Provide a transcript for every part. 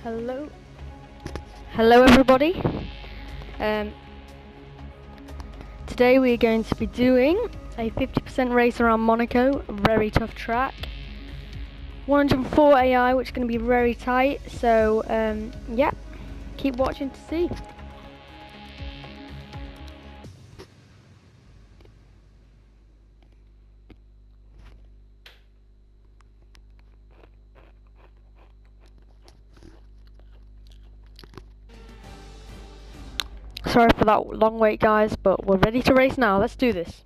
Hello everybody. Today we are going to be doing a 50% race around Monaco, a very tough track. 104 AI, which is going to be very tight, so yeah, keep watching to see. Sorry for that long wait guys, but we're ready to race now. Let's do this.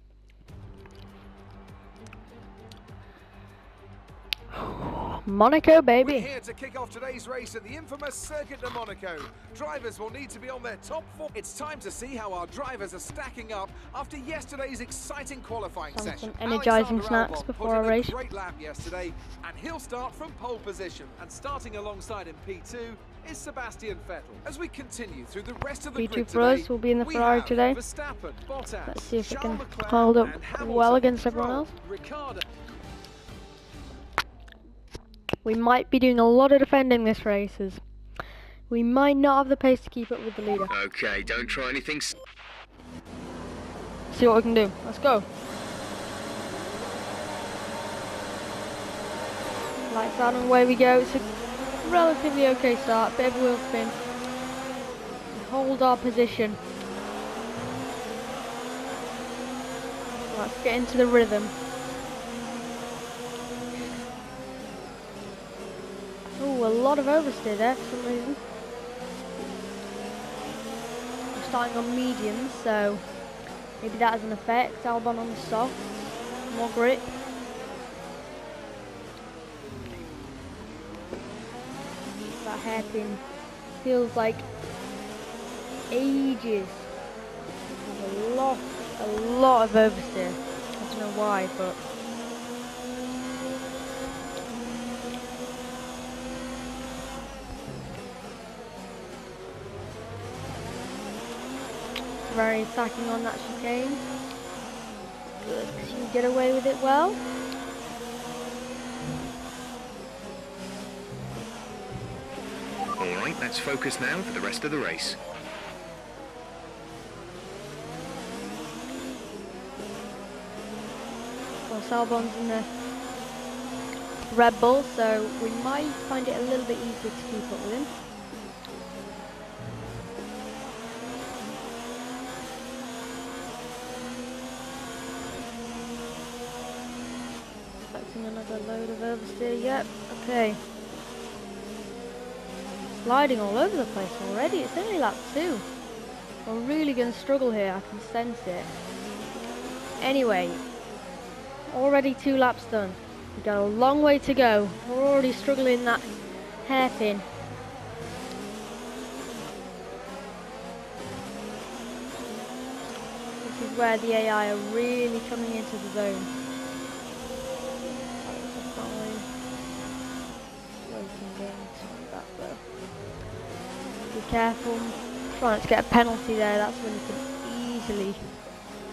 Monaco, baby. We're here to kick off today's race at the infamous Circuit de Monaco. Drivers will need to be on their top form. It's time to see how our drivers are stacking up after yesterday's exciting qualifying session. Some energising snacks before our race. Great lap yesterday, and he'll start from pole position. And starting alongside in P2 is Sebastian Vettel. As we continue through the rest of the grid for us will be in the Ferrari today. Verstappen, Bottas, let's see if it can Leclerc, hold up Hamilton, well against everyone else. Ricciardo. We might be doing a lot of defending this race, as we might not have the pace to keep up with the leader. Okay, don't try anything. See what we can do. Let's go. Lights out and away we go. It's a relatively okay start. Bit of a wheel spin. Hold our position. Let's get into the rhythm. Ooh, a lot of oversteer there for some reason. I'm starting on mediums, so maybe that has an effect. Albon on the soft, more grip. That hairpin feels like ages. There's a lot of oversteer. I don't know why, but very attacking on that chicane. Good, because you can get away with it well. Alright, let's focus now for the rest of the race. Well, Albon's in the Red Bull, so we might find it a little bit easier to keep up with him. Another load of oversteer, yep, okay. Sliding all over the place already, it's only lap 2. We're really going to struggle here, I can sense it. Anyway, already 2 laps done. We've got a long way to go. We're already struggling that hairpin. This is where the AI are really coming into the zone. Be careful, trying to get a penalty there, that's when you can easily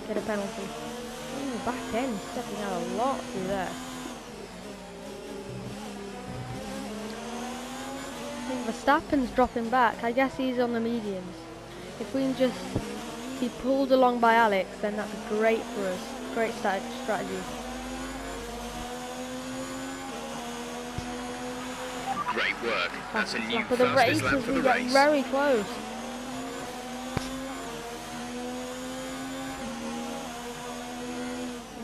get a penalty. Ooh, back end, stepping out a lot through there. I think Verstappen's dropping back, I guess he's on the mediums. If we can just be pulled along by Alex, then that's great for us, great strategy. Great work. That's a new for the fastest lap for the we get race. very close.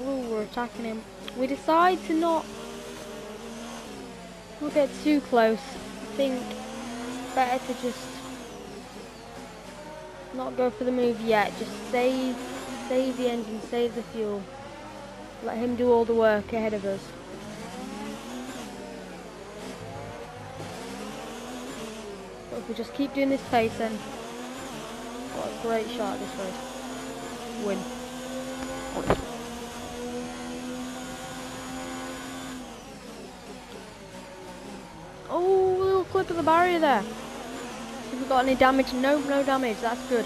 Ooh, we're attacking him. We decide to not get too close. I think it's better to just not go for the move yet. Just save the engine, save the fuel. Let him do all the work ahead of us. But if we just keep doing this pace, then what a great shot at this race. Win. Oh, a little clip of the barrier there. See if we got any damage. No damage. That's good.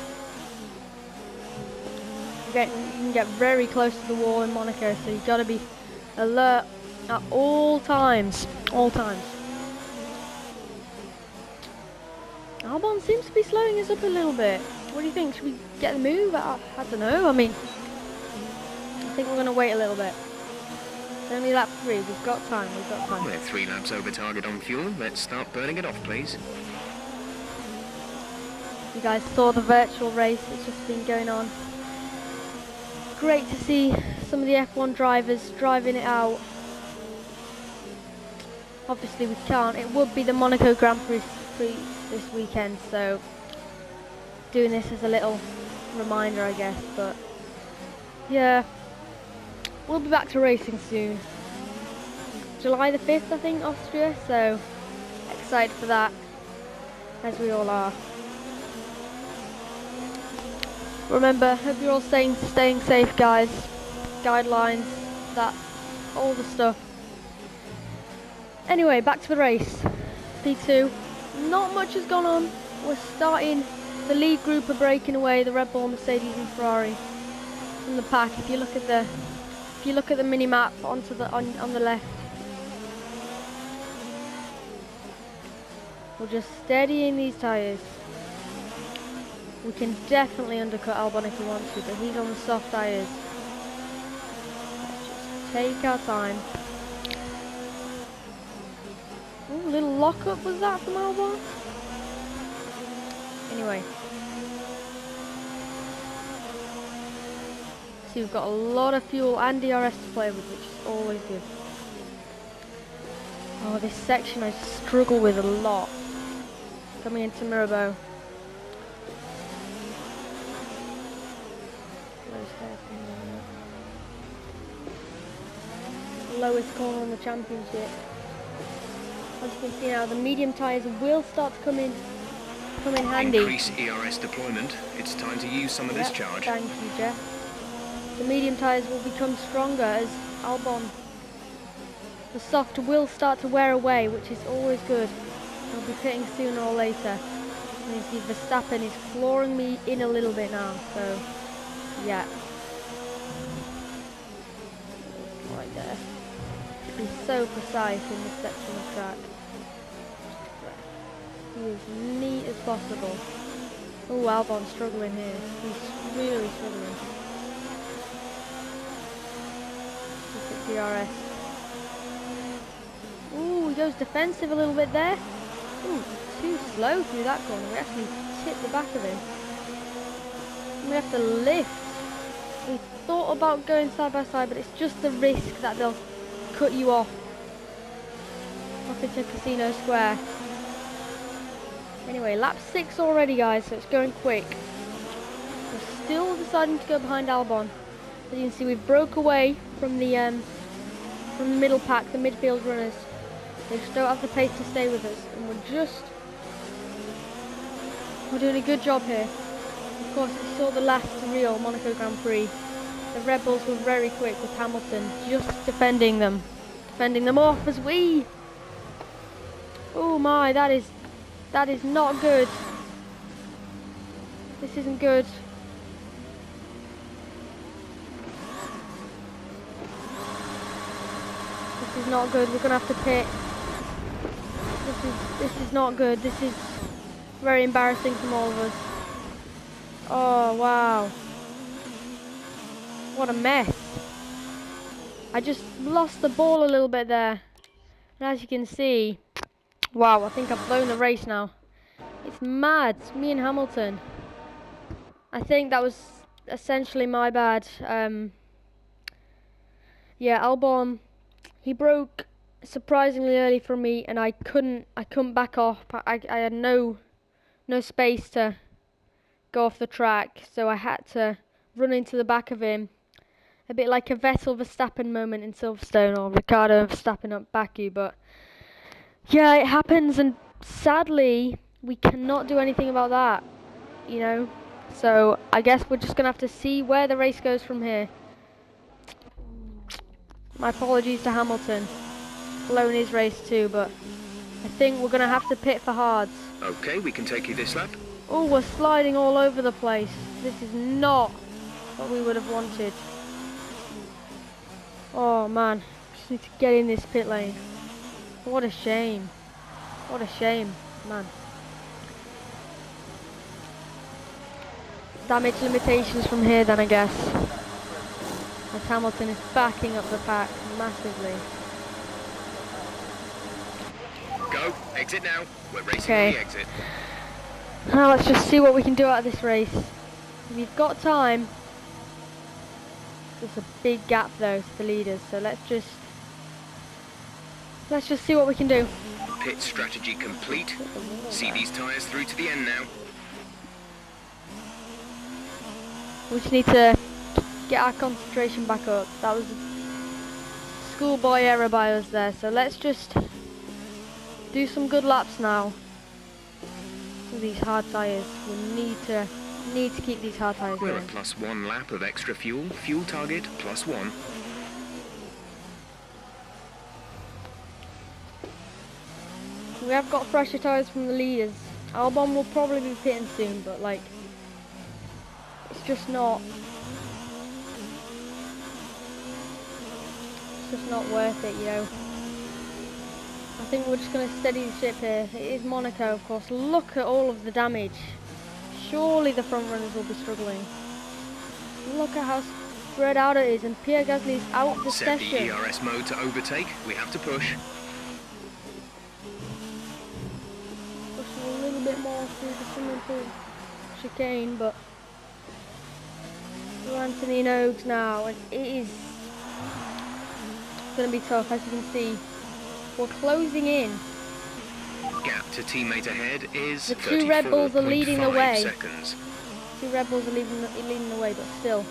You can get very close to the wall in Monaco, so you've got to be alert at all times. All times. Albon seems to be slowing us up a little bit. What do you think? Should we get the move? I don't know. I mean, I think we're going to wait a little bit. It's only lap 3. We've got time. We're 3 laps over target on fuel. Let's start burning it off, please. You guys saw the virtual race that's just been going on. Great to see some of the F1 drivers driving it out. Obviously we can't. It would be the Monaco Grand Prix this weekend, so doing this as a little reminder, I guess. But yeah, we'll be back to racing soon. July the 5th, I think, Austria. So excited for that, as we all are. Remember, hope you're all staying safe, guys. Guidelines, that, all the stuff. Anyway, back to the race. P2. Not much has gone on. We're starting. The lead group are breaking away. The Red Bull, Mercedes, and Ferrari from the pack. If you look at the mini map on the left, we're just steadying these tyres. We can definitely undercut Albon if we want to, but he's on the soft tyres. Let's just take our time. Ooh, a little lock-up was that from Albon? Anyway. See, we've got a lot of fuel and DRS to play with, which is always good. Oh, this section I struggle with a lot. Coming into Mirabeau. Lowest corner on the championship. As you can see now, the medium tyres will start to come in handy. Increase ERS deployment. It's time to use some of this charge. Thank you, Jeff. The medium tyres will become stronger as Albon. The soft will start to wear away, which is always good. I'll be pitting sooner or later. And you see Verstappen is flooring me in a little bit now, so yeah. Right there. He's so precise in this section of track. He is neat as possible. Oh, Albon's struggling here. He's really struggling. Look at DRS. Ooh, he goes defensive a little bit there. Ooh, too slow through that corner. We actually tipped the back of him. We have to lift. We thought about going side by side, but it's just the risk that they'll cut you off into Casino Square. Anyway, lap 6 already, guys, so it's going quick. We're still deciding to go behind Albon. As you can see, we've broke away from the middle pack, the midfield runners. They just don't have the pace to stay with us, and we're doing a good job here. Of course, we saw the last real Monaco Grand Prix. The Red Bulls were very quick with Hamilton just defending them off as we. Oh my, that is not good. This isn't good. This is not good. We're gonna have to pit. This is not good. This is very embarrassing from all of us. Oh wow. What a mess. I just lost the ball a little bit there. And as you can see, wow, I think I've blown the race now. It's mad. It's me and Hamilton. I think that was essentially my bad. Yeah, Albon, he broke surprisingly early for me, and I couldn't back off. I had no space to go off the track, so I had to run into the back of him. A bit like a Vettel Verstappen moment in Silverstone, or Ricardo Verstappen up Baku, but yeah, it happens, and sadly we cannot do anything about that, you know. So I guess we're just gonna have to see where the race goes from here. My apologies to Hamilton, blown his race too, but I think we're gonna have to pit for hards. Okay, we can take you this lap. Oh, we're sliding all over the place. This is not what we would have wanted. Oh man, just need to get in this pit lane. What a shame. What a shame, man. damage limitations from here then, I guess. As Hamilton is backing up the pack massively. Go, exit now. We're racing Okay. on the exit. Now let's just see what we can do out of this race. We've got time. There's a big gap though to the leaders, so let's just see what we can do. Pit strategy complete. See these tyres through to the end now. We just need to get our concentration back up. That was a schoolboy error by us there, so let's just do some good laps now. With these hard tyres, we need to keep these hard tyres We're going. at +1 lap of extra fuel. Fuel target +1. We have got fresher tyres from the leaders. Albon will probably be pitting soon, but like, it's just not worth it, you know. I think we're just going to steady the ship here. It is Monaco, of course. Look at all of the damage. Surely the front runners will be struggling. Look at how spread out it is, and Pierre Gasly is out of the Set the session. ERS mode to overtake. We have to push. Pushing a little bit more through the swimming pool chicane, but we're Anthony Nogues now, and it is going to be tough, as you can see. We're closing in. Gap to teammate ahead is The two Red Bulls are leading the 34.5 way. seconds. Two Red Bulls are leading the way, but still.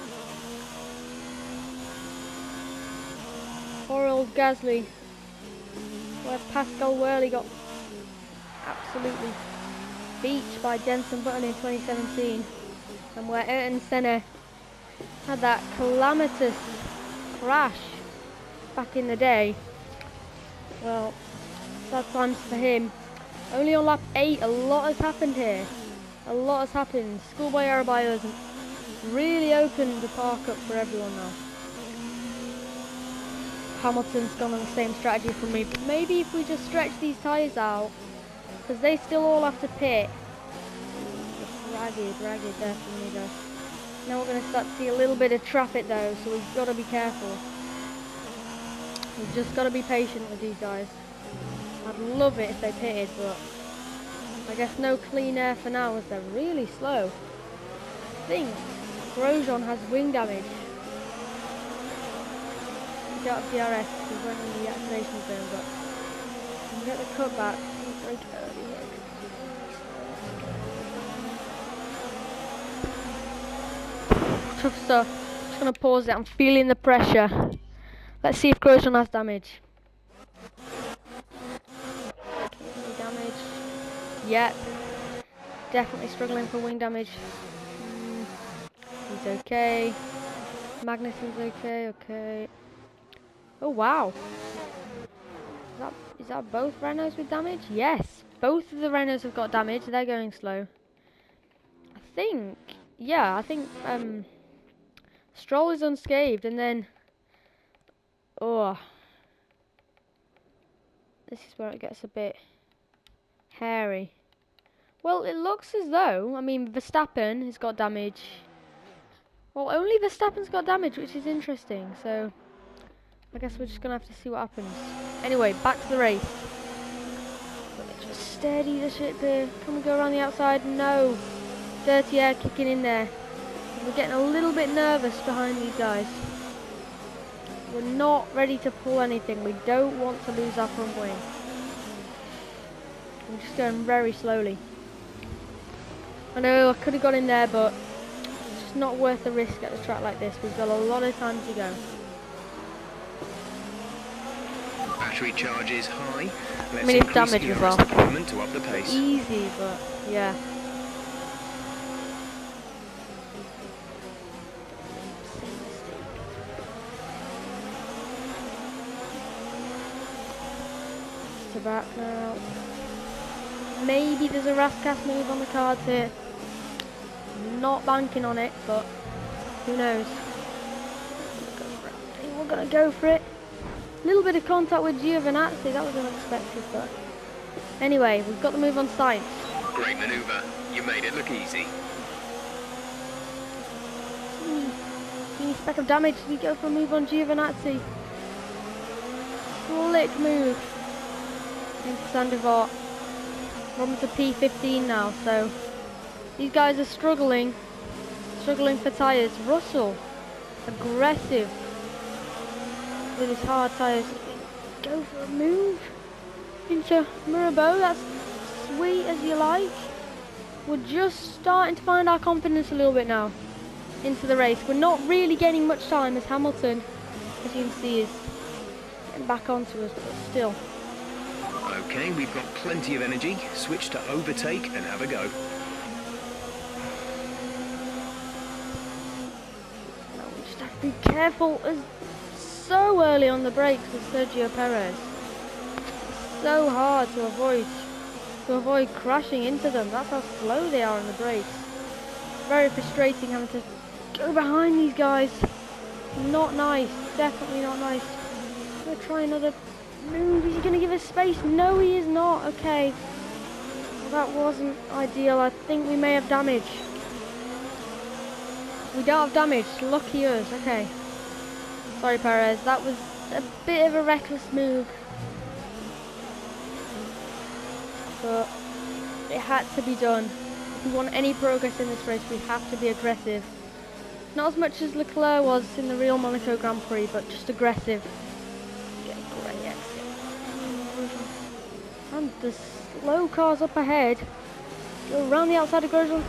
Poor old Gasly, where Pascal Wehrle got absolutely beached by Jenson Button in 2017, and where Ayrton Senna had that calamitous crash back in the day. Well, sad times for him. Only on lap 8, a lot has happened here. A lot has happened. Schoolboy error by us really opened the park up for everyone now. Hamilton's gone on the same strategy from me, but maybe if we just stretch these tyres out, because they still all have to pit. Ragged there for me though. Now we're going to start to see a little bit of traffic though, so we've got to be careful. We've just got to be patient with these guys. I'd love it if they pitted, but I guess no clean air for now as they're really slow. I think Grosjean has wing damage. He's out of DRS because he went in the activation zone, but we can get the cut back. He's like early here. Tough stuff. Just going to pause it. I'm feeling the pressure. Let's see if Grosjean has damage. Any damage? Yep. Definitely struggling for wing damage. He's okay. Magnussen's okay, okay. Oh wow. Is that both Renaults with damage? Yes. Both of the Renaults have got damage. They're going slow. I think Stroll is unscathed, and then this is where it gets a bit hairy. Well, it looks as though, I mean, Verstappen has got damage. Well, only Verstappen's got damage, which is interesting, so I guess we're just going to have to see what happens. Anyway, back to the race. Let's just steady the ship here. Can we go around the outside? No. Dirty air kicking in there. We're getting a little bit nervous behind these guys. We're not ready to pull anything. We don't want to lose our front wing. I'm just going very slowly. I know I could have got in there, but it's just not worth the risk at a track like this. We've got a lot of time to go. Battery charge is high. Let's it's increase damage as well. deployment to up the pace. Easy, but yeah. Back now. Maybe there's a Rascas move on the cards here. Not banking on it, but who knows? I think we're gonna go for it. A little bit of contact with Giovinazzi, that was unexpected, but anyway, we've got the move on Sainz. Great manoeuvre. You made it look easy. tiny speck of damage. We go for a move on Giovinazzi. Slick move. Into Sandoval. We're to P15 now, so these guys are struggling for tyres. Russell, aggressive with his hard tyres. Go for a move into Mirabeau. That's sweet as you like. We're just starting to find our confidence a little bit now into the race. We're not really gaining much time as Hamilton, as you can see, is getting back onto us, but still. Okay, we've got plenty of energy. Switch to overtake and have a go. No, we just have to be careful. As so early on the brakes with Sergio Perez. It's so hard to avoid crashing into them. That's how slow they are on the brakes. Very frustrating having to go behind these guys. Not nice. Definitely not nice. I'm going to try another move. Is he going to give us space? No, he is not. Okay. Well, that wasn't ideal. I think we may have damage. We don't have damage. Lucky us. Okay. Sorry, Perez. That was a bit of a reckless move. But it had to be done. If we want any progress in this race, we have to be aggressive. Not as much as Leclerc was in the real Monaco Grand Prix, but just aggressive. Get a great exit. And the slow cars up ahead. Go around the outside of Grosjean.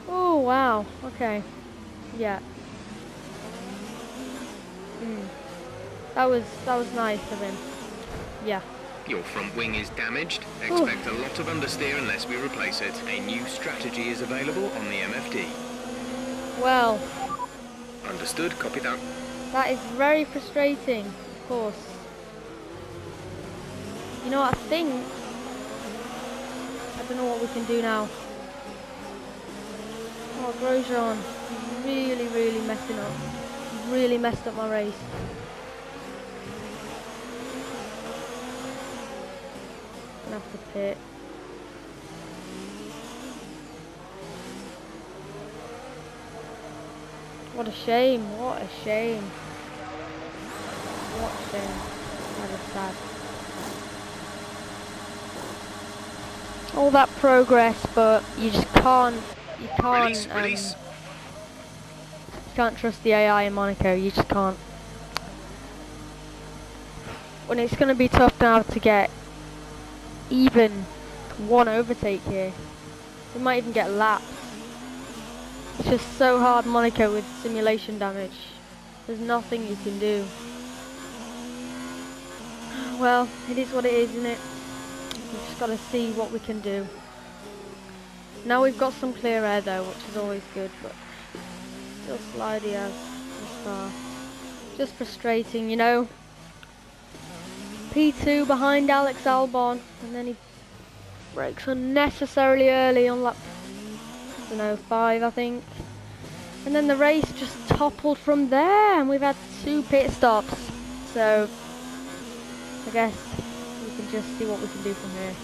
Oh wow. Okay. Yeah. That was nice of him. Yeah. Your front wing is damaged. Expect a lot of understeer unless we replace it. A new strategy is available on the MFD. Well. Understood, copy that. That is very frustrating, of course. You know what I think? I don't know what we can do now. Oh, Grosjean, really messing up. Really messed up my race. Gonna have to pit. What a shame, what a shame. What a shame. That is sad. All that progress, but you just can't, you can't trust the AI in Monaco, you just can't. When it's going to be tough now to get even one overtake here. We might even get laps. It's just so hard Monaco with simulation damage. There's nothing you can do. Well, it is what it is, isn't it? We've just got to see what we can do. Now we've got some clear air though, which is always good, but still slidey as this car. Just frustrating, you know. P2 behind Alex Albon, and then he brakes unnecessarily early on lap, I don't know, 5 I think. And then the race just toppled from there, and we've had 2 pit stops. So I guess we can just see what we can do from here.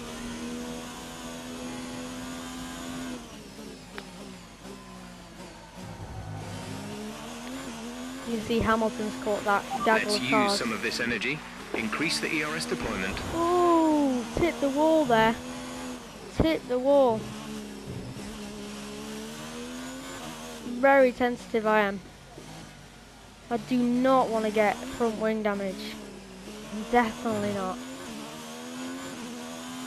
You can see Hamilton's caught that gaggle of cars. Let's use some of this energy. Increase the ERS deployment. Oh, hit the wall there. Hit the wall. Very tentative I am. I do not want to get front wing damage. Definitely not.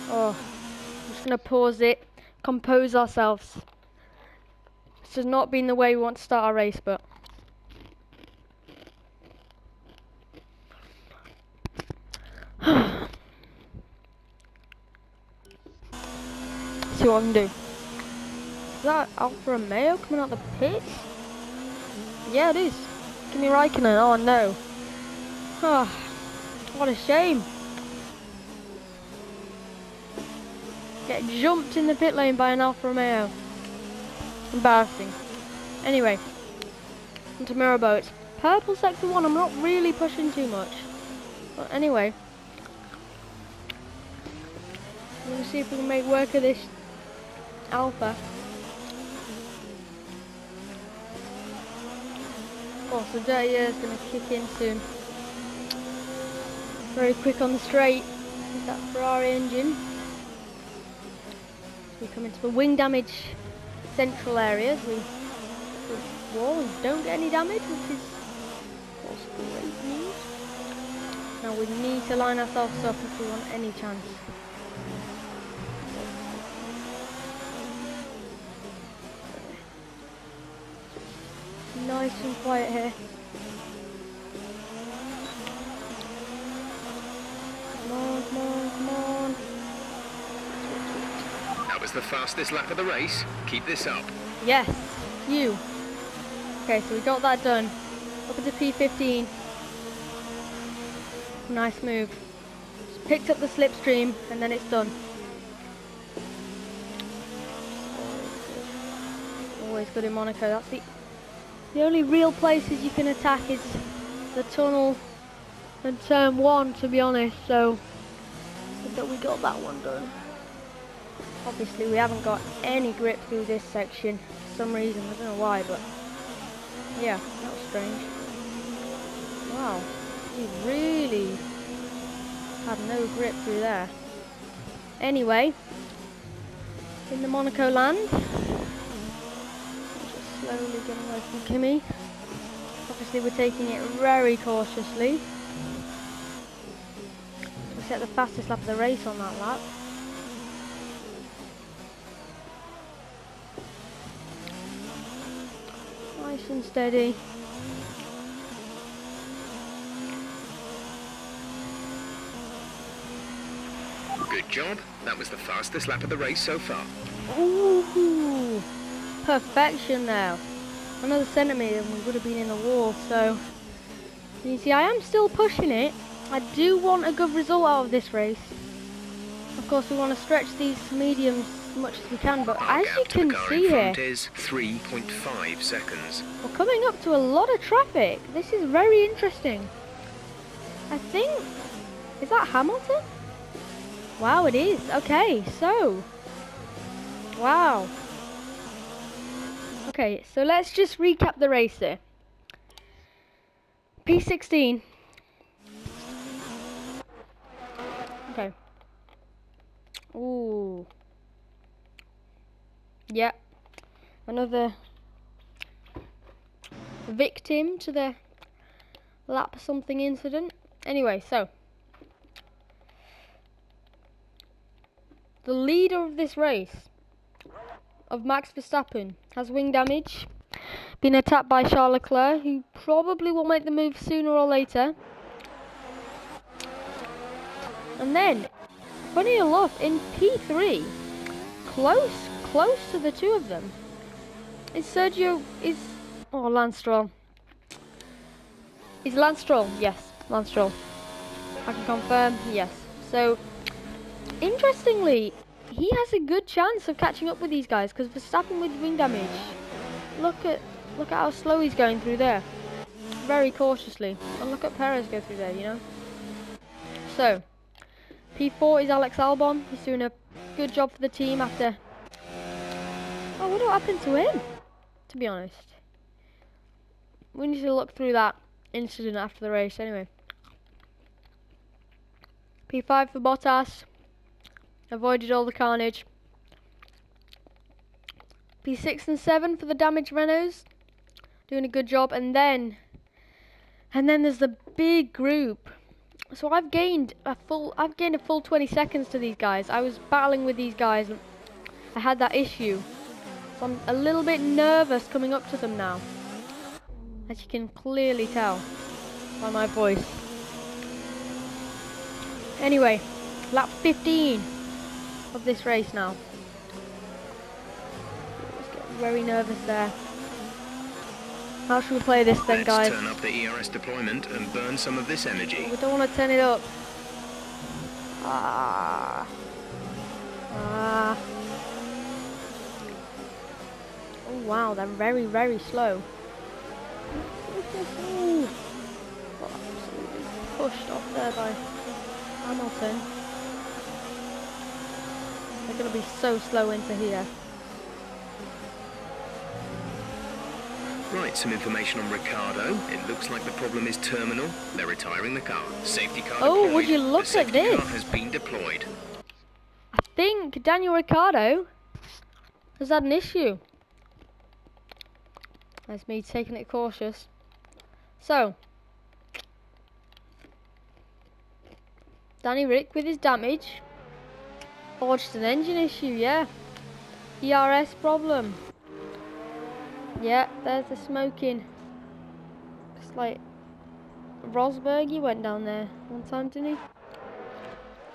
Oh, I'm just going to pause it. Compose ourselves. This has not been the way we want to start our race, but see what I can do. Is that Alfa Romeo coming out the pits? Yeah, it is. Give me Raikkonen. Oh no. Oh, what a shame. Get jumped in the pit lane by an Alfa Romeo. Embarrassing. Anyway, onto Mirabeau. It's purple sector 1. I'm not really pushing too much. But anyway, we'll see if we can make work of this Alpha. course, the dirty air is going to kick in soon. Very quick on the straight with that Ferrari engine. We come into the wing damage central areas. We the wall and don't get any damage, which is of course great news. Now we need to line ourselves up if we want any chance. Nice and quiet here. Come on, come on, come on. That was the fastest lap of the race. Keep this up. Yes, you. Okay, so we got that done. Up into P15. Nice move. Just picked up the slipstream and then it's done. Always good in Monaco. That's the only real places you can attack is the tunnel and turn 1, to be honest. So good that we got that one done. Obviously we haven't got any grip through this section for some reason. I don't know why, but yeah, that was strange. Wow, we really had no grip through there. Anyway, in the Monaco land, just slowly getting away from Kimi. Obviously we're taking it very cautiously. We set the fastest lap of the race on that lap. Nice and steady. Good job. That was the fastest lap of the race so far. Ooh, perfection now. Another centimetre and we would have been in the wall. So you see, I am still pushing it. I do want a good result out of this race. Of course, we want to stretch these mediums as much as we can, but Our as gap you to the can car see in here, front is 3.5 seconds. we're coming up to a lot of traffic. This is very interesting. I think, is that Hamilton? Wow, it is. Okay, so, wow. Okay, so let's just recap the race here. P16. Okay. Ooh. Yep. Another victim to the lap something incident. Anyway, so the leader of this race, of Max Verstappen, has wing damage, been attacked by Charles Leclerc, who probably will make the move sooner or later. And then, funny enough, in P3, close to the two of them, is Lance Stroll. Is Lance Stroll? Yes, Lance Stroll. I can confirm, yes. So, interestingly, he has a good chance of catching up with these guys because Verstappen with wing damage. Look at how slow he's going through there, very cautiously. And look at Perez go through there, you know. So, P4 is Alex Albon. He's doing a good job for the team after. Oh, what happened to him? To be honest, we need to look through that incident after the race. Anyway, P5 for Bottas. Avoided all the carnage. P6 and 7 for the damaged Renaults. Doing a good job. And then there's the big group. So I've gained a full 20 seconds to these guys. I was battling with these guys and I had that issue. So I'm a little bit nervous coming up to them now. As you can clearly tell by my voice. Anyway, lap 15 of this race now. Just getting very nervous there. How should we play this then, guys? Let's turn up the ERS deployment and burn some of this energy. We don't want to turn it up. Oh wow, they're very, very slow. Got absolutely pushed off there by Hamilton. They're going to be so slow into here. Right, some information on Ricardo. It looks like the problem is terminal. They're retiring the car. Safety car Oh, deployed. would you look the at safety this? car has been deployed. I think Daniel Ricciardo has had an issue. That's me taking it cautious. So, Danny Rick with his damage. Forged an engine issue, yeah. ERS problem. Yeah, there's the smoking. It's like Rosberg, he went down there one time, didn't he?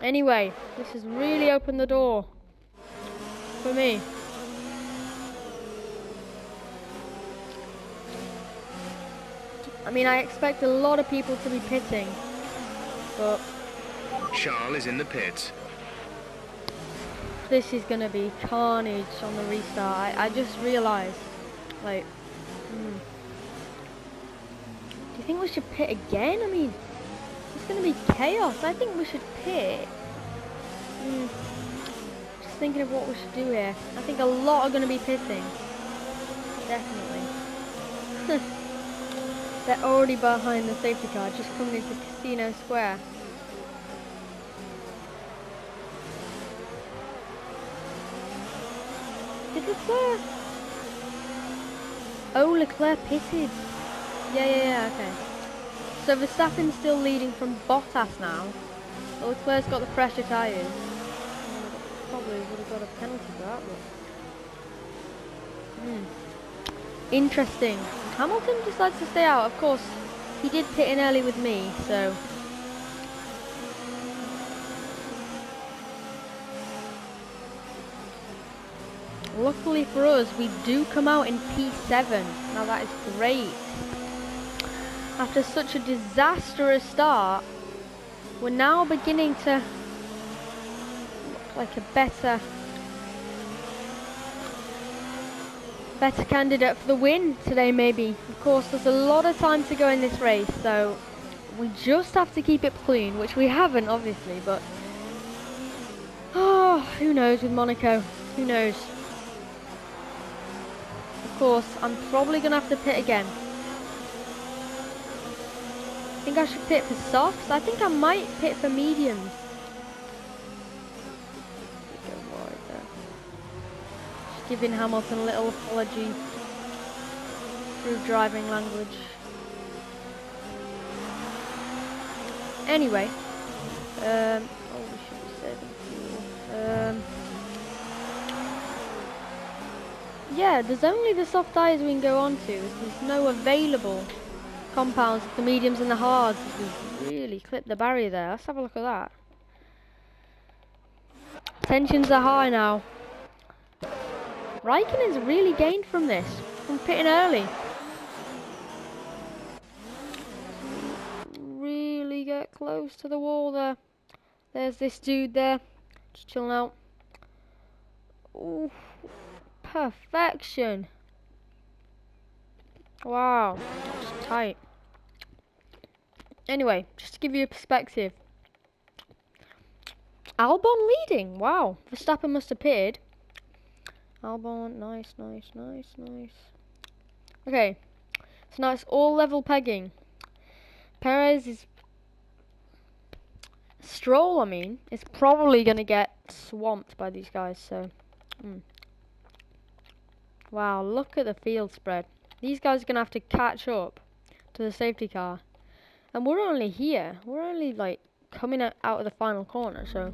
Anyway, this has really opened the door for me. I mean, I expect a lot of people to be pitting, but Charles is in the pits. this is going to be carnage on the restart. I just realised, like, do you think we should pit again? I mean, it's going to be chaos. I think we should pit. Just thinking of what we should do here. I think a lot are going to be pitting. Definitely. They're already behind the safety car, just coming into Casino Square. Did Leclerc? Oh, Leclerc pitted. Yeah, okay. So Verstappen's still leading from Bottas now. But Leclerc's got the fresher tyres. Probably would have got a penalty for that, but... Interesting. Hamilton decides to stay out. Of course, he did pit in early with me, so... Luckily for us, we do come out in P7. Now that is great. After such a disastrous start, we're now beginning to look like a better candidate for the win today, maybe. Of course, there's a lot of time to go in this race, so we just have to keep it clean, which we haven't, obviously, but... Oh, who knows with Monaco? Who knows? Of course, I'm probably going to have to pit again. I think I should pit for softs. I think I might pit for mediums. Just giving Hamilton a little apology through driving language. Anyway, oh, we should be saving fuel. Yeah, there's only the soft tyres we can go on to. There's no available compounds of the mediums and the hards. We've really clipped the barrier there. Let's have a look at that. Tensions are high now. Raikkonen's really gained from this, from pitting early. Really get close to the wall there. There's this dude there, just chilling out. Ooh. Perfection. Wow, that's tight. Anyway, just to give you a perspective. Albon leading. Wow, Verstappen must have pitted. Albon, nice. Okay, so now it's all level pegging. Perez is... Stroll, I mean, is probably going to get swamped by these guys, so... Wow, look at the field spread. These guys are going to have to catch up to the safety car. And we're only here. We're only, like, coming out of the final corner, so...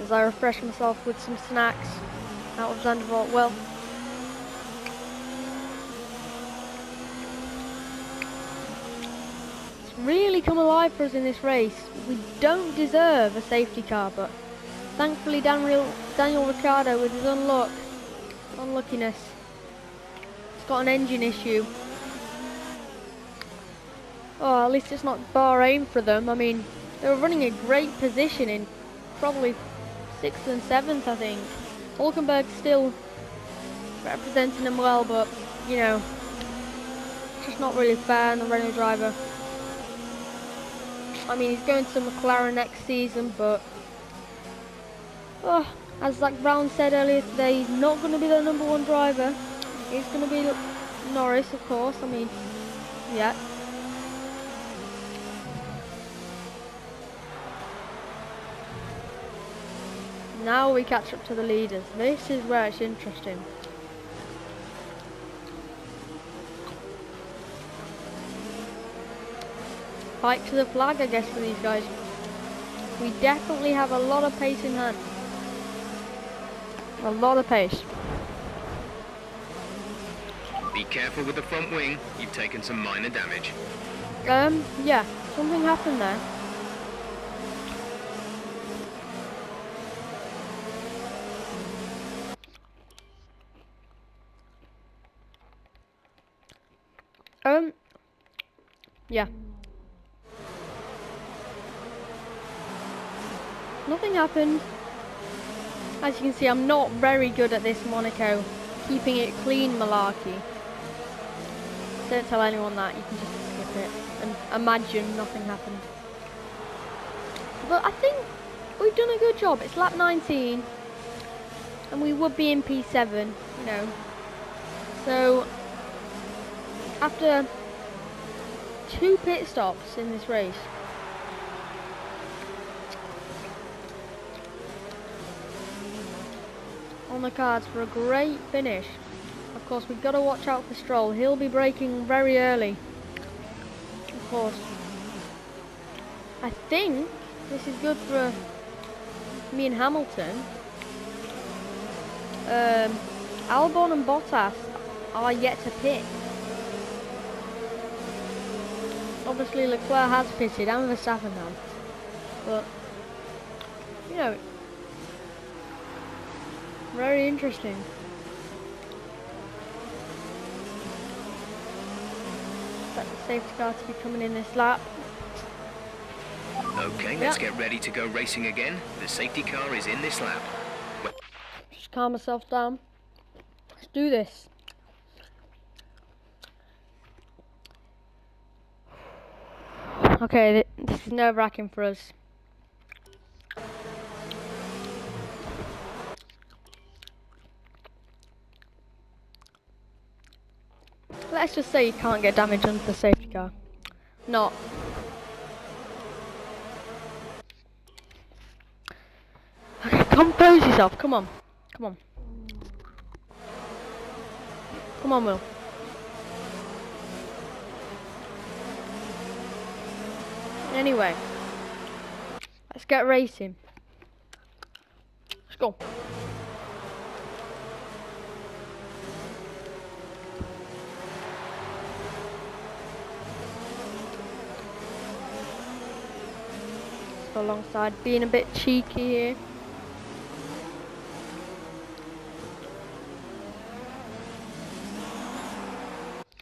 As I refresh myself with some snacks out of Zandvoort. Well... really come alive for us in this race. We don't deserve a safety car, but thankfully Daniel Ricciardo with his unluckiness, he's got an engine issue. Oh, at least it's not Bahrain for them. I mean, they were running a great position in probably 6th and 7th, I think. Hulkenberg's still representing them well, but, you know, it's just not really fair on the Renault driver. I mean, he's going to McLaren next season, but As Zach Brown said earlier today, he's not going to be the #1 driver. It's going to be Norris, of course. I mean, yeah. Now we catch up to the leaders. This is where it's interesting. Fight to the flag, I guess, for these guys. We definitely have a lot of pace in hand. A lot of pace. Be careful with the front wing. You've taken some minor damage. Yeah. Something happened there. Yeah. Nothing happened. As you can see, I'm not very good at this Monaco keeping it clean malarkey. Don't tell anyone that, you can just skip it and imagine nothing happened. But I think we've done a good job. It's lap 19 and we would be in P7, you know. So after 2 pit stops in this race, on the cards for a great finish. Of course, we've got to watch out for Stroll. He'll be braking very early. Of course. I think this is good for me and Hamilton. Albon and Bottas are yet to pit. Obviously, Leclerc has pitted and Verstappen has. But, you know, very interesting. Expect the safety car to be coming in this lap. Okay, let's get ready to go racing again. The safety car is in this lap. Just calm myself down. Let's do this. Okay, this is nerve-wracking for us. Let's just say you can't get damage under the safety car. Not. Okay, compose yourself. Come on. Come on. Come on, Will. Anyway. Let's get racing. Let's go. Alongside, being a bit cheeky here.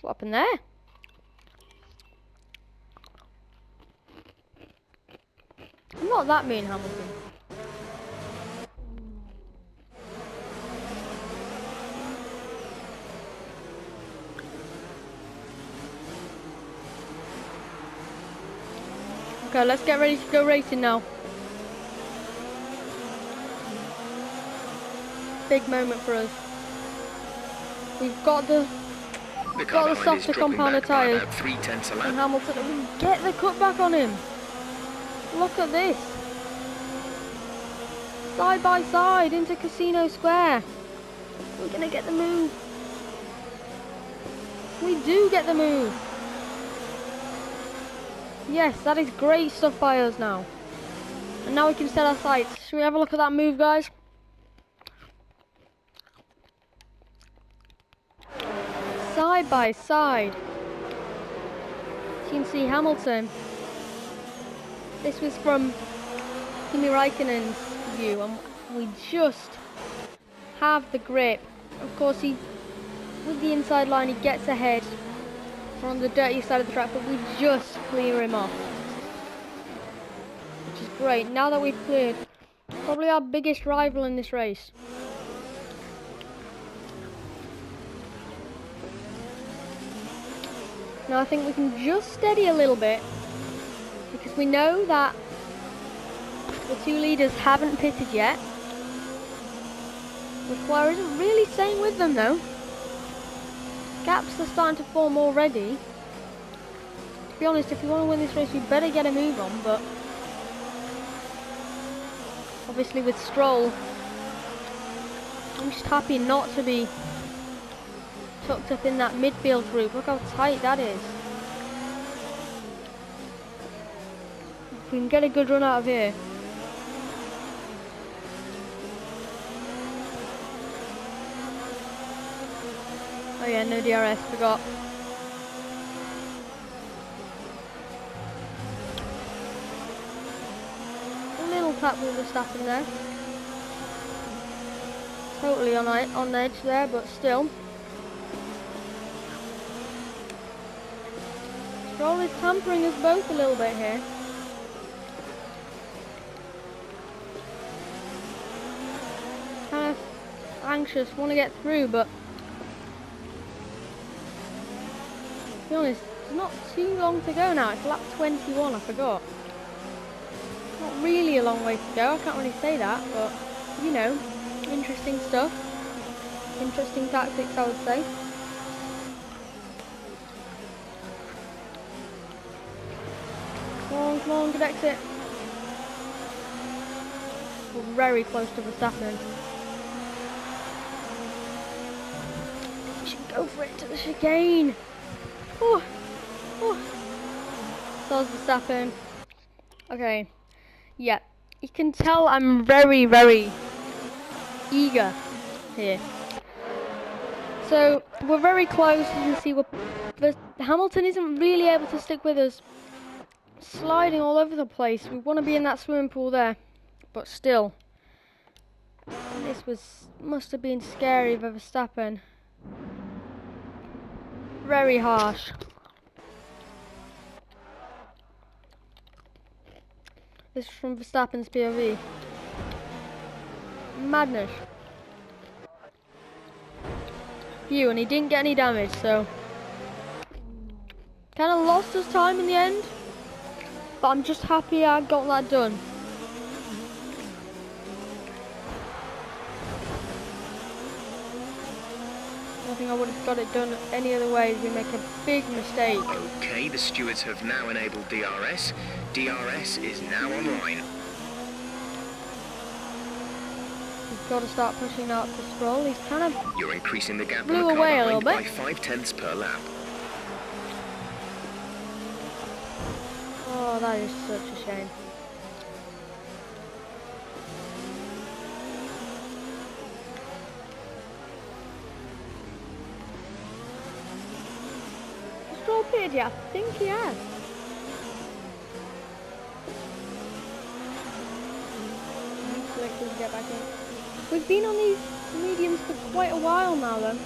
What happened there? I'm not that mean, Hamilton. Okay, let's get ready to go racing now. Big moment for us. We've got the softer compounder tyres. And Hamilton, get the cutback on him. Look at this. Side by side into Casino Square. We're gonna get the move. We do get the move. Yes, that is great stuff by us now. And now we can set our sights. Should we have a look at that move, guys? Side by side. As you can see, Hamilton. This was from Kimi Raikkonen's view, and we just have the grip. Of course, with the inside line, he gets ahead on the dirty side of the track, but we just clear him off, which is great. Now that we've cleared probably our biggest rival in this race. Now I think we can just steady a little bit, because we know that the 2 leaders haven't pitted yet. Leclerc isn't really staying with them though. Gaps are starting to form already. To be honest, if you want to win this race, you better get a move on, but obviously with Stroll, I'm just happy not to be tucked up in that midfield group. Look how tight that is. If we can get a good run out of here. Oh yeah, no DRS, forgot. A little tap with the Verstappen there. Totally on edge there, but still. Stroll is tampering us both a little bit here. Kind of anxious, want to get through, but to be honest, it's not too long to go now. It's lap 21, I forgot. Not really a long way to go, I can't really say that, but you know, interesting stuff. Interesting tactics, I would say. Come on, good exit. We're very close to Verstappen. We should go for it to the chicane. Oh, oh. So's Verstappen. Okay, yeah, you can tell I'm very, very eager here. So we're very close. You can see Hamilton isn't really able to stick with us. Sliding all over the place. We want to be in that swimming pool there, but still, this must have been scary for Verstappen. Very harsh. This is from Verstappen's POV. Madness. Phew, and he didn't get any damage, so kind of lost his time in the end. But I'm just happy I got that done. I think I would have got it done any other way. We make a big mistake. Okay, the stewards have now enabled DRS. DRS is now online. We've got to start pushing out for Stroll. He's kind of You're increasing the gap blew on the away car a little behind bit. by 0.5 per lap. Oh, that is such a shame. Stroll pitted, yeah, I think he has. Get back in. We've been on these mediums for quite a while now, though.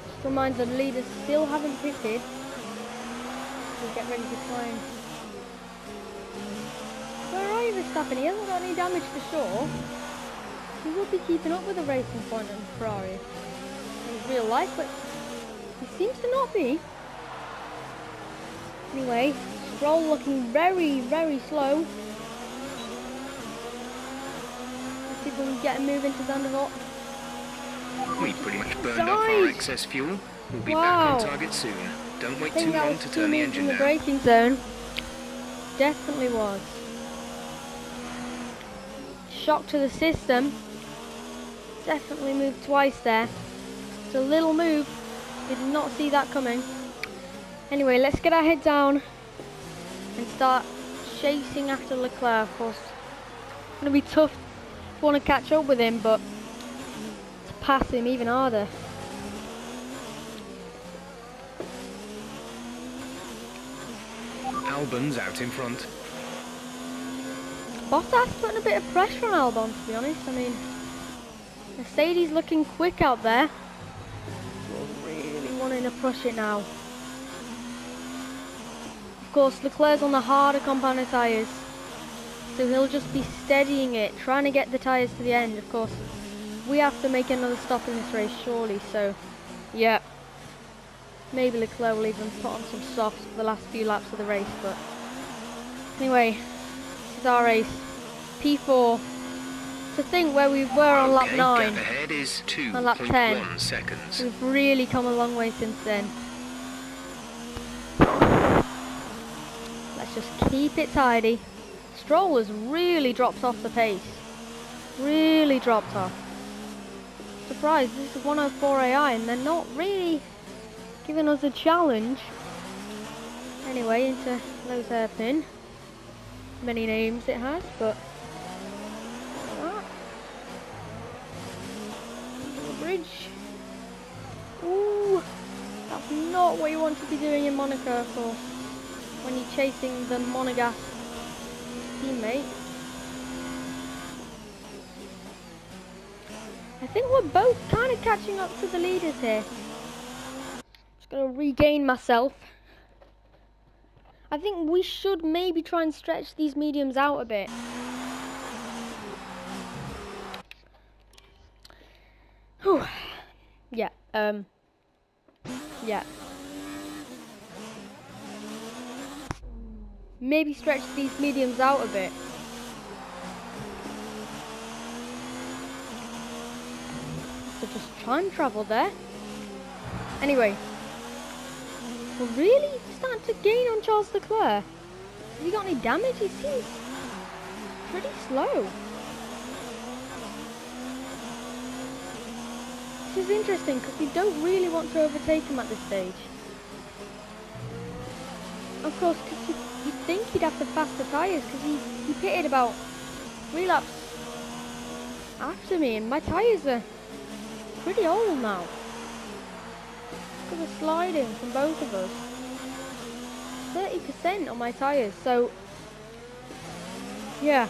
Just reminds the leaders still haven't pitted. We'll get ready to climb. Where are you, Verstappen? He hasn't got any damage for sure. He would be keeping up with the Racing Point and Ferrari in real life, but he seems to not be. Anyway, Stroll looking very, very slow. Let's see if we can get him moving to Zandvoort. We've pretty much burned off our excess fuel. We'll be back on target soon. Don't wait too long to turn the engine down. The braking zone definitely was. Shock to the system. Definitely moved twice there. It's a little move. Did not see that coming. Anyway, let's get our head down and start chasing after Leclerc. Of course, it's going to be tough if we want to catch up with him, but to pass him even harder. Albon's out in front. Bottas putting a bit of pressure on Albon, to be honest. I mean, Mercedes looking quick out there. We're really wanting to push it now. Of course, Leclerc's on the harder compounded tyres, so he'll just be steadying it, trying to get the tyres to the end. Of course, we have to make another stop in this race, surely, so yeah. Maybe Leclerc will even put on some softs for the last few laps of the race, but anyway, this is our race. P4. To think where we were on lap 9 Gap ahead is and lap 10. 2.1 seconds. We've really come a long way since then. Let's just keep it tidy. Stroll has really dropped off the pace. Really dropped off. Surprised, this is 104 AI and they're not really giving us a challenge. Anyway, into Lowe's hairpin. Many names it has, but that. The bridge. Ooh, that's not what you want to be doing in Monaco, of course. When you're chasing the Monegasque teammate. I think we're both kind of catching up to the leaders here. Just gonna regain myself. I think we should maybe try and stretch these mediums out a bit. Whew. Yeah, yeah. Maybe stretch these mediums out a bit. So just time travel there. Anyway, we're really starting to gain on Charles Leclerc. Has he got any damage? He seems pretty slow. This is interesting because we don't really want to overtake him at this stage. Of course, because you'd think he'd have the faster tyres because he pitted about 3 laps after me and my tyres are pretty old now. Look at the sliding from both of us. 30% on my tyres, so yeah.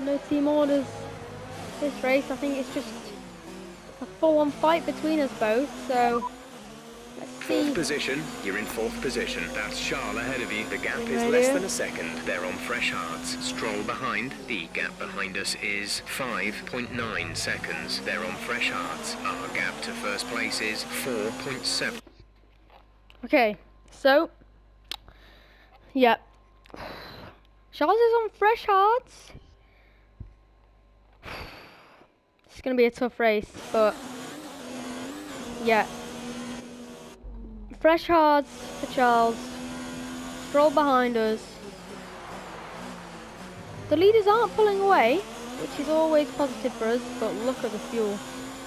No team orders this race. I think it's just a full-on fight between us both, so let's see. 4th position, you're in 4th position. That's Charles ahead of you. The gap is less than a second. They're on fresh hards. Stroll behind. The gap behind us is 5.9 seconds. They're on fresh hards. Our gap to first place is 4.7. Okay, so yeah, Charles is on fresh hards. It's gonna be a tough race, but yeah. Fresh hards for Charles. Stroll behind us. The leaders aren't pulling away, which is always positive for us, but look at the fuel.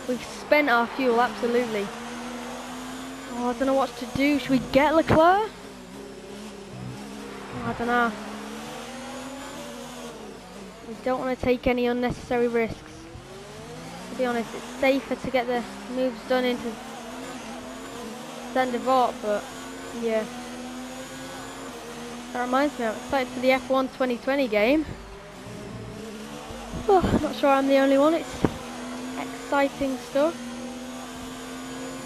We've spent our fuel, absolutely. Oh, I don't know what to do. Should we get Leclerc? I don't know. We don't want to take any unnecessary risks. To be honest, it's safer to get the moves done into Send Vort, but yeah. That reminds me, I'm excited for the F1 2020 game. Oh, not sure I'm the only one. It's exciting stuff.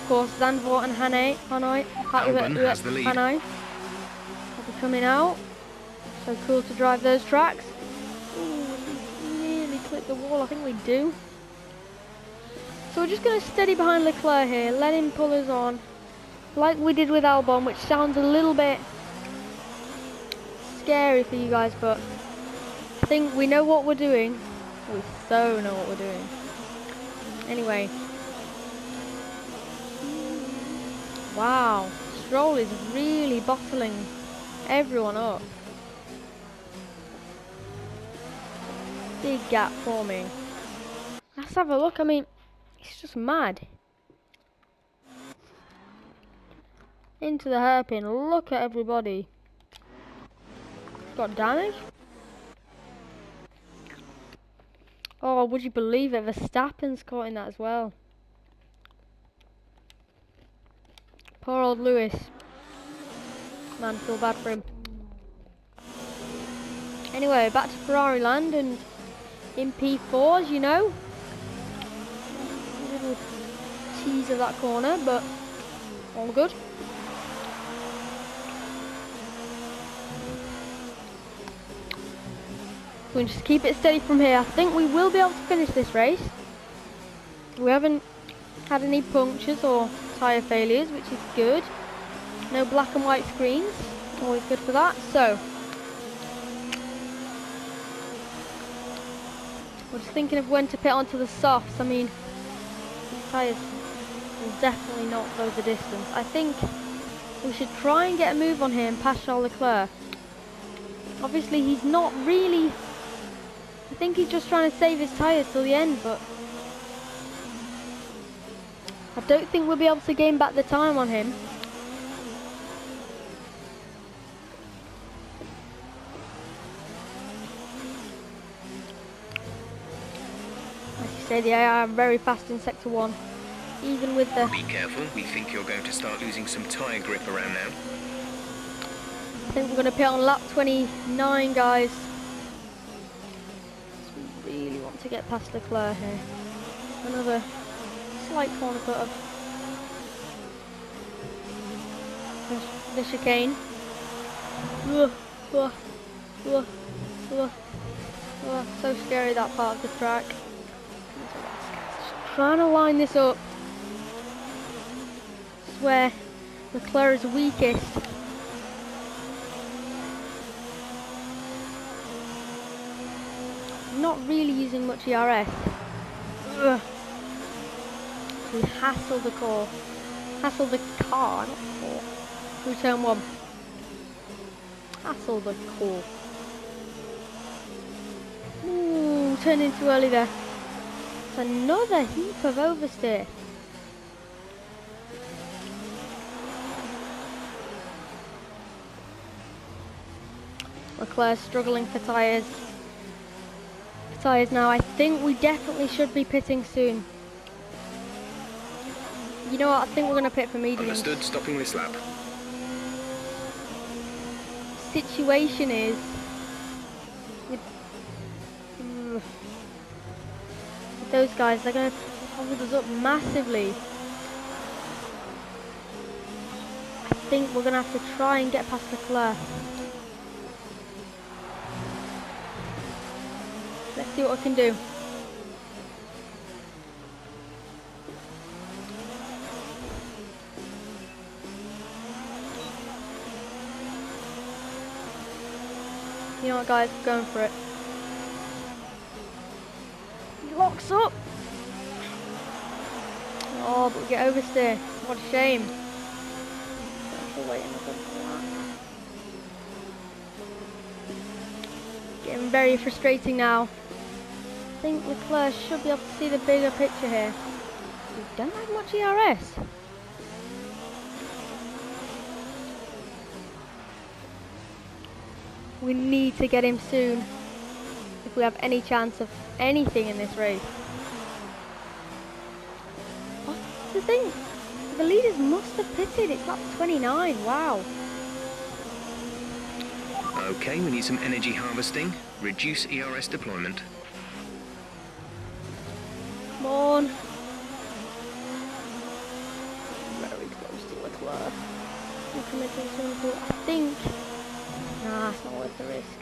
Of course, Zandvoort and Hanoi has the lead. Hanoi will be coming out. So cool to drive those tracks. Ooh, we nearly clipped the wall. I think we do. So we're just going to steady behind Leclerc here, let him pull us on, like we did with Albon, which sounds a little bit scary for you guys, but I think we know what we're doing. We so know what we're doing. Anyway. Wow, Stroll is really bottling everyone up. Big gap forming. Let's have a look. I mean, it's just mad. Into the hairpin. Look at everybody. Got damage. Oh, would you believe it? Verstappen's caught in that as well. Poor old Lewis. Man, feel bad for him. Anyway, back to Ferrari land and in P4s, you know. A little tease of that corner, but all good. We can just keep it steady from here. I think we will be able to finish this race. We haven't had any punctures or tyre failures, which is good. No black and white screens. Always good for that. So, we're just thinking of when to pit onto the softs. I mean, these tyres will definitely not go the distance. I think we should try and get a move on here and pass Charles Leclerc. Obviously, he's not really... I think he's just trying to save his tyres till the end, but I don't think we'll be able to gain back the time on him. As you say, they are very fast in Sector 1. Even with the... Be careful, we think you're going to start losing some tyre grip around now. I think we're going to pit on lap 29, guys. We really want to get past Leclerc here. Another slight corner cut of the chicane. So scary, that part of the track. Just trying to line this up. This is where Leclerc is weakest. Not really using much ERS. We hassle the car, not the car, through turn 1. Hassle the car. Ooh, turned in too early there. It's another heap of oversteer. Leclerc struggling for tyres. Now. I think we definitely should be pitting soon. You know what? I think we're going to pit for mediums. Understood. Stopping this lap. Situation is with those guys, they're going to hold us up massively. I think we're going to have to try and get past Leclerc. Let's see what we can do. You know what, guys? We're going for it. He locks up. Oh, but we get oversteer. What a shame. Getting very frustrating now. I think Leclerc should be able to see the bigger picture here. We don't have much ERS. We need to get him soon if we have any chance of anything in this race. What's the thing? The leaders must have pitted. It's lap 29. Wow. Okay, we need some energy harvesting. Reduce ERS deployment. Come on. Very close to Leclerc. I think... Nah, it's not worth the risk.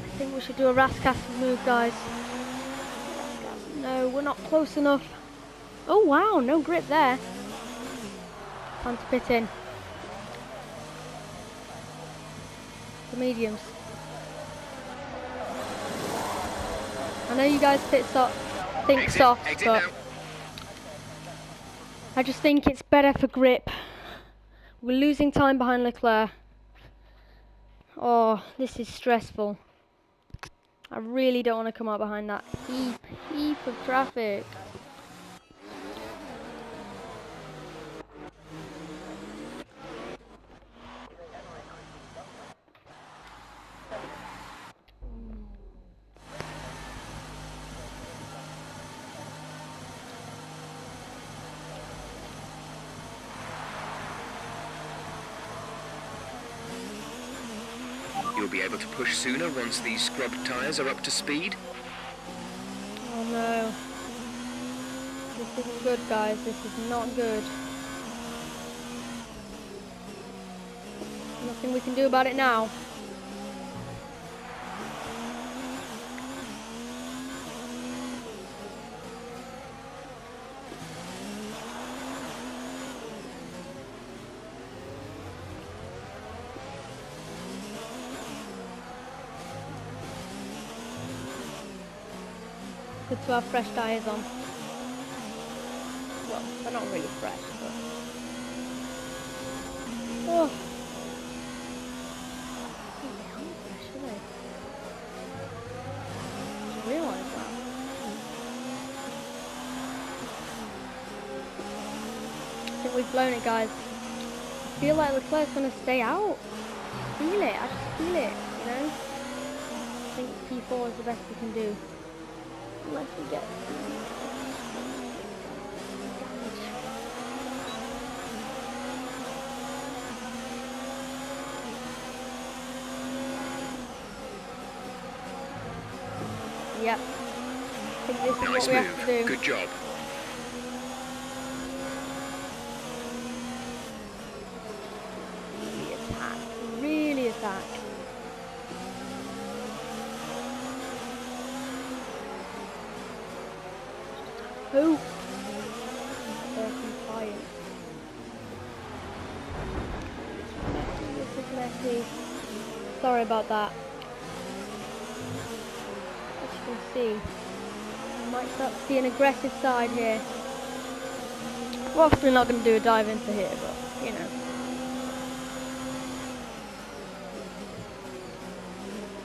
I think we should do a Rascast move, guys. No, we're not close enough. Oh wow, no grip there. Time to pit in. The mediums. I know you guys think soft, but I just think it's better for grip. We're losing time behind Leclerc. Oh, this is stressful. I really don't want to come out behind that heap of traffic. You'll be able to push sooner once these scrubbed tyres are up to speed. Oh no. This isn't good, guys. This is not good. Nothing we can do about it now. good to have fresh tyres on. Well, they're not really fresh, but... Oh. They aren't fresh, are they? I didn't realise that. I think we've blown it, guys. I feel like Leclerc's going to stay out. I feel it. I just feel it, you know? I think P4 is the best we can do. Unless we get damage. Yep. I think this is Nice what we have to do. move. Good job. Really attack. Really attack. Oh! They're compliant. This is messy. Sorry about that. As you can see, I might start to see an aggressive side here. We're obviously not going to do a dive into here, but you know.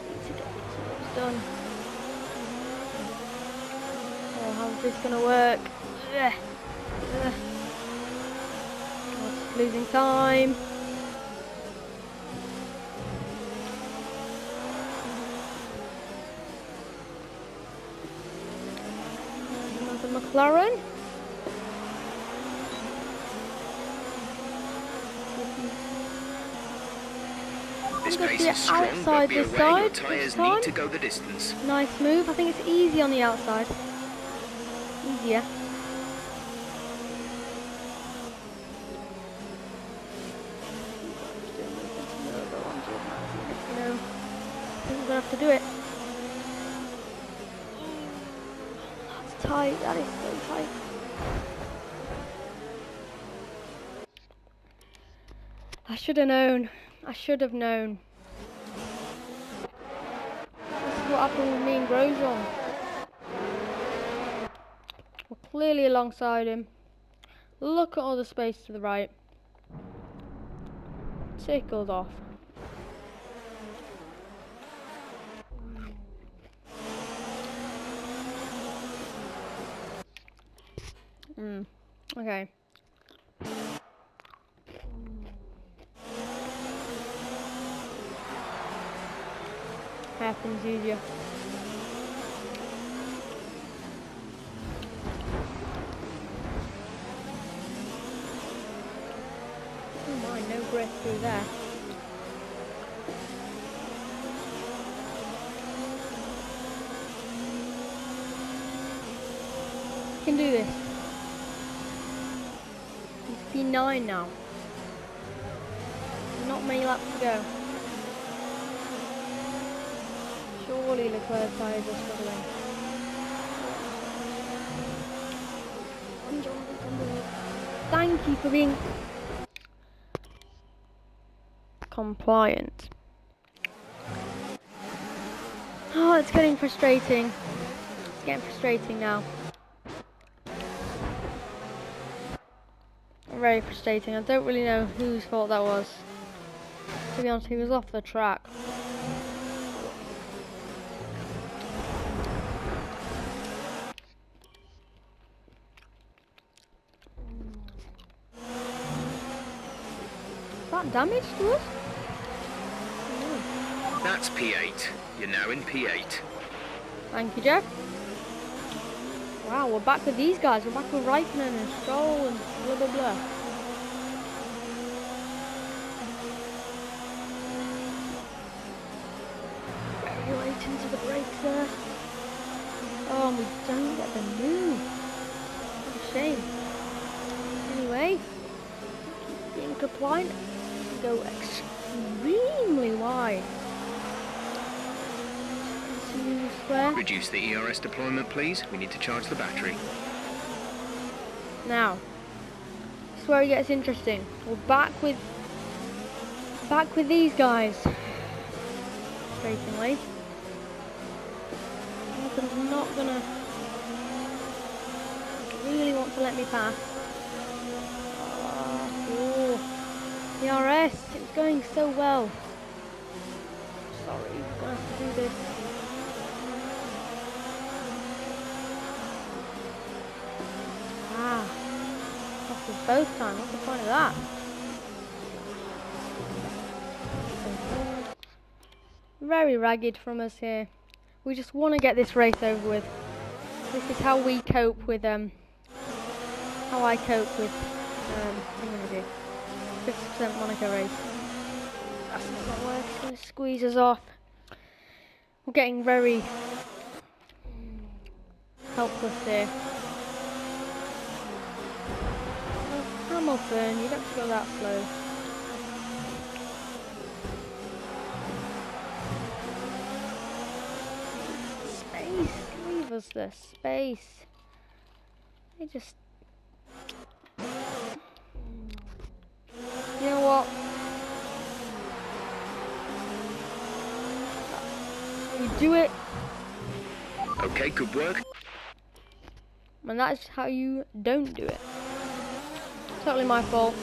Need to get these moves done. Oh, how's this going to work? Ugh. Ugh. Oh, losing time. Another McLaren. This I'm pace gonna is strong, outside but be this aware side your this tyres time. need to go the distance. Nice move. I think it's easy on the outside. Easier. No. I think we're gonna have to do it. That's tight. That is so tight. I should have known. I should have known. This is what happened with me and Grosjean. We're clearly alongside him. Look at all the space to the right. Tickled off. Okay. Happens easier. Oh my, no breath through there. We can do this. It's P9 now. Not many laps to go. Surely Leclerc's tyres are struggling. Thank you for being compliant. Oh, it's getting frustrating. It's getting frustrating now. Very frustrating. I don't really know whose fault that was. To be honest, he was off the track. Is that damage to us? That's P8. You're now in P8. Thank you, Jeff. Wow, we're back with these guys. We're back with Raikkonen and Stroll and blah blah blah. Very late into the brakes there. Oh, and we don't get the move. What a shame. Anyway, keep being compliant. Go extremely wide. Square. Reduce the ERS deployment, please. We need to charge the battery. Now, this is where it gets interesting. We're back with these guys. Frustratingly, Hamilton's not gonna really want to let me pass. Oh, the RS, it's going so well. Sorry, we're gonna have to do this. Ah, lost us both time. What's the point of that? Very ragged from us here. We just want to get this race over with. This is how we cope with how I cope with what am I gonna do? 50% Monaco race. That's not gonna work. It's gonna squeeze us off. We're getting very helpless here. Hamilton, you don't have to go that slow. Space, leave us the space. They just... You know what? You do it, Okay, good work. and that's how you don't do it. Totally my fault.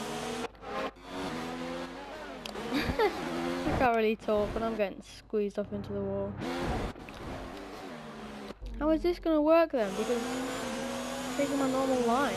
I can't really talk, but I'm getting squeezed up into the wall. How is this going to work then? Because I'm taking my normal line.